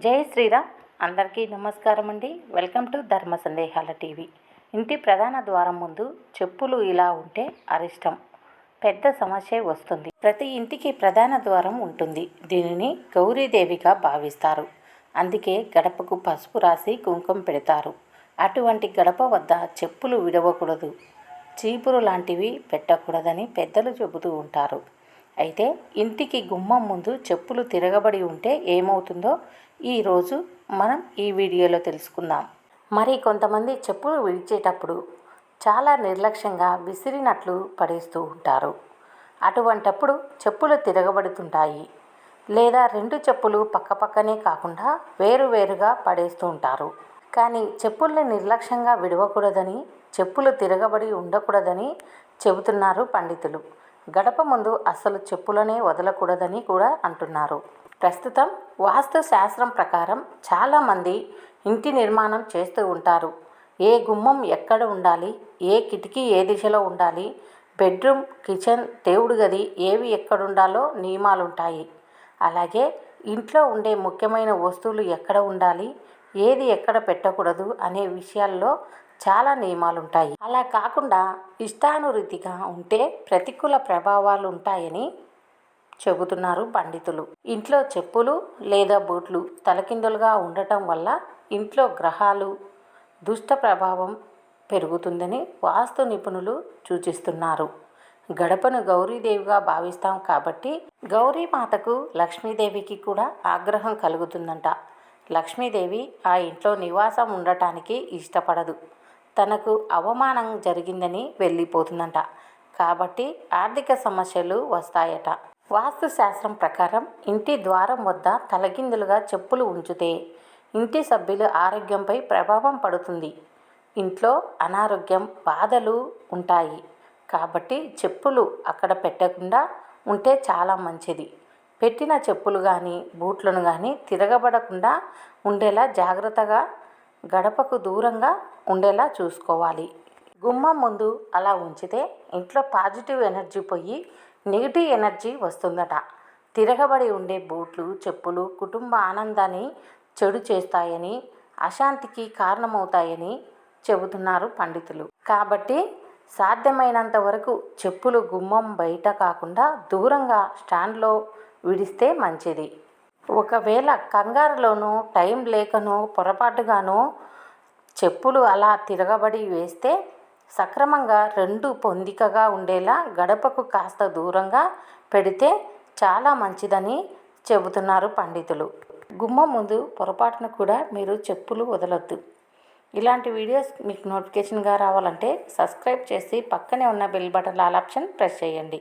జై శ్రీరామ్. అందరికీ నమస్కారం అండి. వెల్కమ్ టు ధర్మ సందేహాల టీవీ. ఇంటి ప్రధాన ద్వారం ముందు చెప్పులు ఇలా ఉంటే అరిష్టం, పెద్ద సమస్య వస్తుంది. ప్రతి ఇంటికి ప్రధాన ద్వారం ఉంటుంది. దీనిని గౌరీదేవిగా భావిస్తారు. అందుకే గడపకు పసుపు రాసి కుంకుమ పెడతారు. అటువంటి గడప వద్ద చెప్పులు విడవకూడదు, చీపురు లాంటివి పెట్టకూడదని పెద్దలు చెబుతూ ఉంటారు. అయితే ఇంటికి గుమ్మం ముందు చెప్పులు తిరగబడి ఉంటే ఏమవుతుందో ఈరోజు మనం ఈ వీడియోలో తెలుసుకుందాం. మరి కొంతమంది చెప్పులు విడిచేటప్పుడు చాలా నిర్లక్ష్యంగా విసిరినట్లు పడేస్తూ ఉంటారు. అటువంటప్పుడు చెప్పులు తిరగబడుతుంటాయి. లేదా రెండు చెప్పులు పక్కపక్కనే కాకుండా వేరువేరుగా పడేస్తూ ఉంటారు. కానీ చెప్పుల్ని నిర్లక్ష్యంగా విడవకూడదని, చెప్పులు తిరగబడి ఉండకూడదని చెబుతున్నారు పండితులు. గడప ముందు అస్సలు చెప్పులనే వదలకూడదని కూడా అంటున్నారు. ప్రస్తుతం వాస్తు శాస్త్రం ప్రకారం చాలామంది ఇంటి నిర్మాణం చేస్తూ ఉంటారు. ఏ గుమ్మం ఎక్కడ ఉండాలి, ఏ కిటికీ ఏ దిశలో ఉండాలి, బెడ్రూమ్, కిచెన్, దేవుడి గది ఏవి ఎక్కడుండాలో నియమాలుంటాయి. అలాగే ఇంట్లో ఉండే ముఖ్యమైన వస్తువులు ఎక్కడ ఉండాలి, ఏది ఎక్కడ పెట్టకూడదు అనే విషయాల్లో చాలా నియమాలుంటాయి. అలా కాకుండా ఇష్టానురీతిగా ఉంటే ప్రతికూల ప్రభావాలు ఉంటాయని చెబుతున్నారు పండితులు. ఇంట్లో చెప్పులు లేదా బూట్లు తలకిందులుగా ఉండటం వల్ల ఇంట్లో గ్రహాలు దుష్ట ప్రభావం పెరుగుతుందని వాస్తు నిపుణులు సూచిస్తున్నారు. గడపను గౌరీదేవిగా భావిస్తాం కాబట్టి గౌరీమాతకు, లక్ష్మీదేవికి కూడా ఆగ్రహం కలుగుతుందంట. లక్ష్మీదేవి ఆ ఇంట్లో నివాసం ఉండటానికి ఇష్టపడదు. తనకు అవమానం జరిగిందని వెళ్ళిపోతుందంట. కాబట్టి ఆర్థిక సమస్యలు వస్తాయట. వాస్తు శాస్త్రం ప్రకారం ఇంటి ద్వారం వద్ద తలకిందులుగా చెప్పులు ఉంచితే ఇంటి సభ్యుల ఆరోగ్యంపై ప్రభావం పడుతుంది. ఇంట్లో అనారోగ్యం, బాధలు ఉంటాయి. కాబట్టి చెప్పులు అక్కడ పెట్టకుండా ఉంటే చాలా మంచిది. పెట్టిన చెప్పులు కానీ బూట్లను కానీ తిరగబడకుండా ఉండేలా జాగ్రత్తగా గడపకు దూరంగా ఉండేలా చూసుకోవాలి. గుమ్మం ముందు అలా ఉంచితే ఇంట్లో పాజిటివ్ ఎనర్జీ పోయి నెగిటివ్ ఎనర్జీ వస్తుందట. తిరగబడి ఉండే బూట్లు, చెప్పులు కుటుంబ ఆనందాన్ని చెడు చేస్తాయని, అశాంతికి కారణమవుతాయని చెబుతున్నారు పండితులు. కాబట్టి సాధ్యమైనంత వరకు చెప్పులు గుమ్మం బయట కాకుండా దూరంగా స్టాండ్లో విడిస్తే మంచిది. ఒకవేళ కంగారులోనో, టైం లేకనో, పొరపాటుగానో చెప్పులు అలా తిరగబడి వేస్తే సక్రమంగా రెండు పొందికగా ఉండేలా గడపకు కాస్త దూరంగా పెడితే చాలా మంచిదని చెబుతున్నారు పండితులు. గుమ్మం ముందు పొరపాటున కూడా మీరు చెప్పులు వదలొద్దు. ఇలాంటి వీడియోస్ మీకు నోటిఫికేషన్గా రావాలంటే సబ్స్క్రైబ్ చేసి పక్కనే ఉన్న bell button all option press చేయండి.